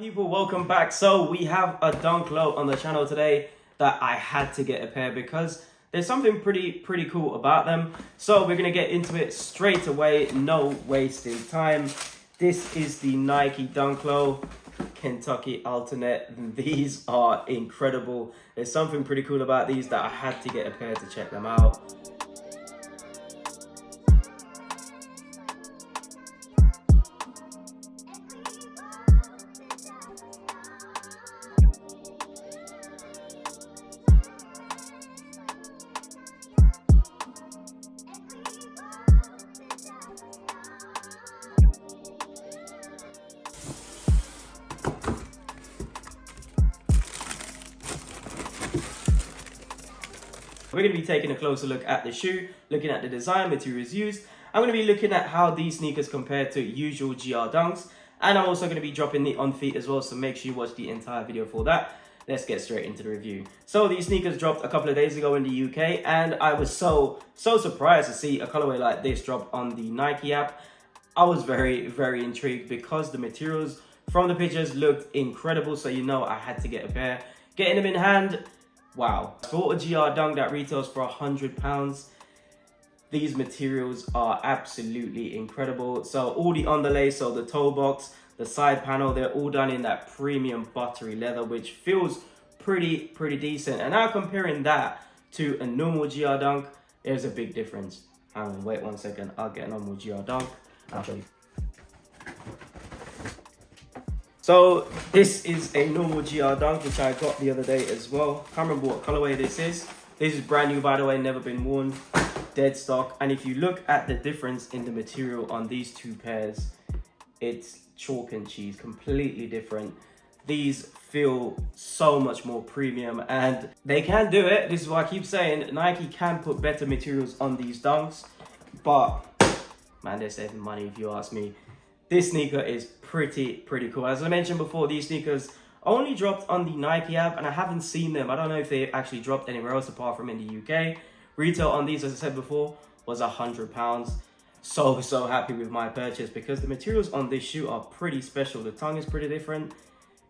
people, welcome back. So we have a dunk low on the channel today that I had to get a pair because there's something pretty cool about them. So we're gonna get into it straight away, no wasting time. This is the Nike Dunk Low Kentucky alternate. These are incredible. There's something pretty cool about these that I had to get a pair to check them out. We're going to be taking a closer look at the shoe, looking at the design, materials used. I'm going to be looking at how these sneakers compare to usual GR Dunks. And I'm also going to be dropping the on feet as well, so make sure you watch the entire video for that. Let's get straight into the review. So these sneakers dropped a couple of days ago in the UK, and I was so surprised to see a colorway like this drop on the Nike app. I was very intrigued because the materials from the pictures looked incredible, so you know I had to get a pair. Getting them in hand, wow. For a GR Dunk that retails for £100, these materials are absolutely incredible. So all the underlay, so the toe box, the side panel, they're all done in that premium buttery leather, which feels pretty decent. And now comparing that to a normal GR Dunk, there's a big difference. Hang on, wait 1 second. I'll get a normal GR Dunk. I'll show you. So this is a normal GR Dunk, which I got the other day as well. Can't remember what colorway this is. This is brand new, by the way, never been worn, dead stock. And if you look at the difference in the material on these two pairs, it's chalk and cheese, completely different. These feel so much more premium, and they can do it. This is what I keep saying. Nike can put better materials on these Dunks, but man, they're saving money if you ask me. This sneaker is pretty cool. As I mentioned before, these sneakers only dropped on the Nike app, and I haven't seen them. I don't know if they actually dropped anywhere else apart from in the UK. Retail on these, as I said before, was £100. So happy with my purchase because the materials on this shoe are pretty special. The tongue is pretty different.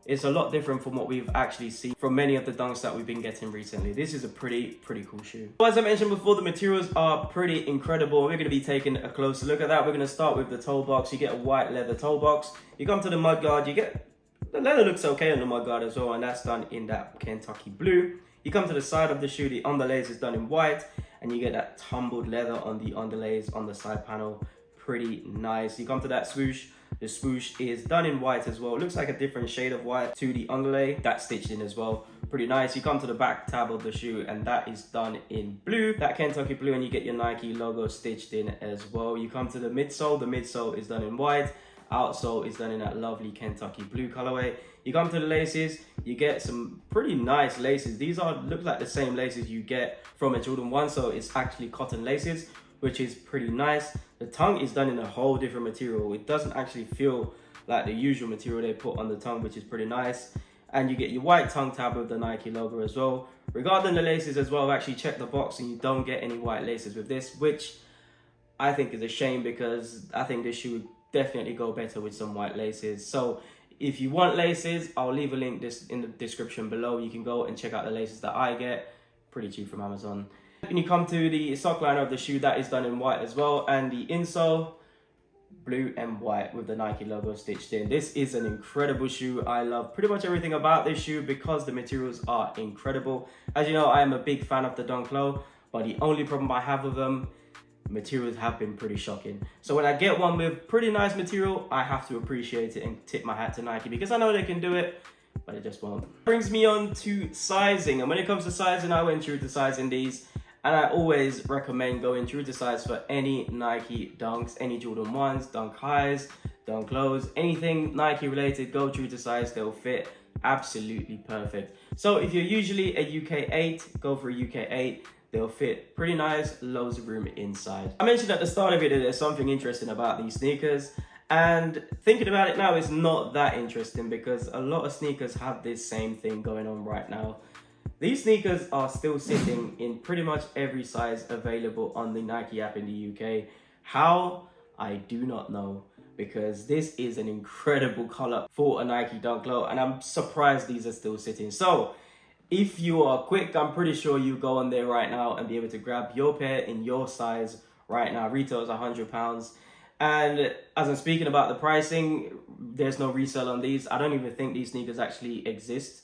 It's a lot different from what we've actually seen from many of the Dunks that we've been getting recently. This is a pretty cool shoe. So as I mentioned before, the materials are pretty incredible. We're going to be taking a closer look at that. We're going to start with the toe box. You get a white leather toe box. You come to the mudguard. You get, the leather looks okay on the mudguard as well, and that's done in that Kentucky blue. You come to the side of the shoe. The underlays is done in white, and you get that tumbled leather on the underlays on the side panel. Pretty nice. You come to that swoosh. The swoosh is done in white as well. It looks like a different shade of white to the underlay. That's stitched in as well. Pretty nice. You come to the back tab of the shoe, and that is done in blue. That Kentucky blue, and you get your Nike logo stitched in as well. You come to the midsole. The midsole is done in white. Outsole is done in that lovely Kentucky blue colorway. You come to the laces. You get some pretty nice laces. These look like the same laces you get from a Jordan 1, so it's actually cotton laces, which is pretty nice. The tongue is done in a whole different material. It doesn't actually feel like the usual material they put on the tongue, which is pretty nice. And you get your white tongue tab with the Nike logo as well. Regarding the laces as well, I've actually checked the box and you don't get any white laces with this, which I think is a shame because I think this shoe would definitely go better with some white laces. So if you want laces, I'll leave a link in the description below. You can go and check out the laces that I get. Pretty cheap from Amazon. When you come to the sock liner of the shoe, that is done in white as well, and the insole, blue and white with the Nike logo stitched in. This is an incredible shoe. I love pretty much everything about this shoe because the materials are incredible. As you know, I am a big fan of the Dunk Low, but the only problem I have with them, materials have been pretty shocking. So when I get one with pretty nice material, I have to appreciate it and tip my hat to Nike because I know they can do it, but it just won't. Brings me on to sizing, and when it comes to sizing, I went true to sizing these. And I always recommend going true to size for any Nike Dunks, any Jordan 1s, Dunk Highs, Dunk Lows, anything Nike related, go true to size, they'll fit absolutely perfect. So if you're usually a UK 8, go for a UK 8. They'll fit pretty nice, loads of room inside. I mentioned at the start of it that there's something interesting about these sneakers. And thinking about it now, it's not that interesting because a lot of sneakers have this same thing going on right now. These sneakers are still sitting in pretty much every size available on the Nike app in the UK. How? I do not know. because this is an incredible color for a Nike Dunk Low, and I'm surprised these are still sitting. So if you are quick, I'm pretty sure you go on there right now and be able to grab your pair in your size right now. Retail is £100. And as I'm speaking about the pricing, there's no resale on these. I don't even think these sneakers actually exist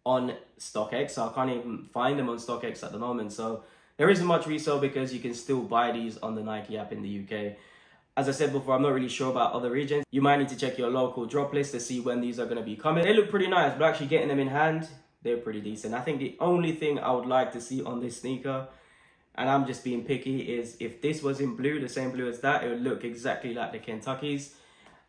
on StockX. So I can't even find them on StockX at the moment. So there isn't much resale because you can still buy these on the Nike app in the UK. As I said before, I'm not really sure about other regions. You might need to check your local drop list to see when these are going to be coming. They look pretty nice, but actually getting them in hand, they're pretty decent. I think the only thing I would like to see on this sneaker, and I'm just being picky, is if this was in blue, the same blue as that, it would look exactly like the Kentuckys.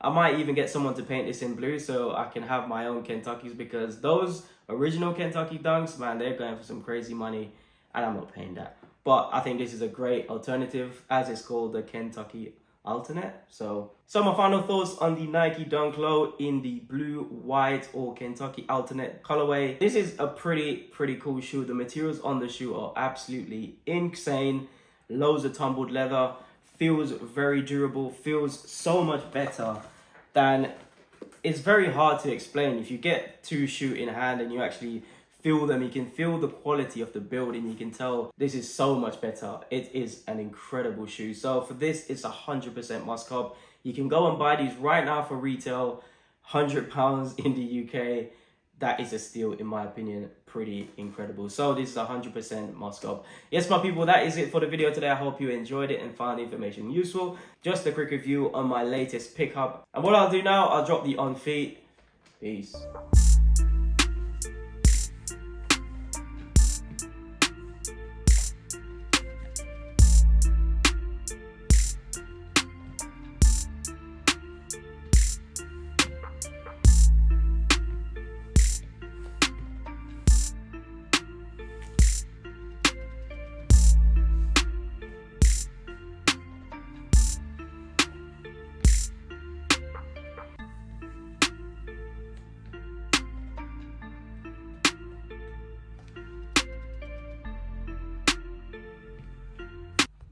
I might even get someone to paint this in blue so I can have my own Kentuckys, because those original Kentucky Dunks, man, they're going for some crazy money and I'm not paying that. But I think this is a great alternative, as it's called the Kentucky Alternate. So my final thoughts on the Nike Dunk Low in the blue, white, or Kentucky Alternate colorway. This is a pretty cool shoe. The materials on the shoe are absolutely insane. Loads of tumbled leather, feels very durable, feels so much better than, it's very hard to explain. If you get two shoe in hand and you actually feel them, you can feel the quality of the build and you can tell this is so much better. It is an incredible shoe. So for this, it's 100% must cop. You can go and buy these right now for retail, £100 in the UK. That is a steal, in my opinion. Pretty incredible. So this is 100% must cop. Yes, my people, that is it for the video today. I hope you enjoyed it and found the information useful. Just a quick review on my latest pickup. And what I'll do now, I'll drop the on feet. Peace.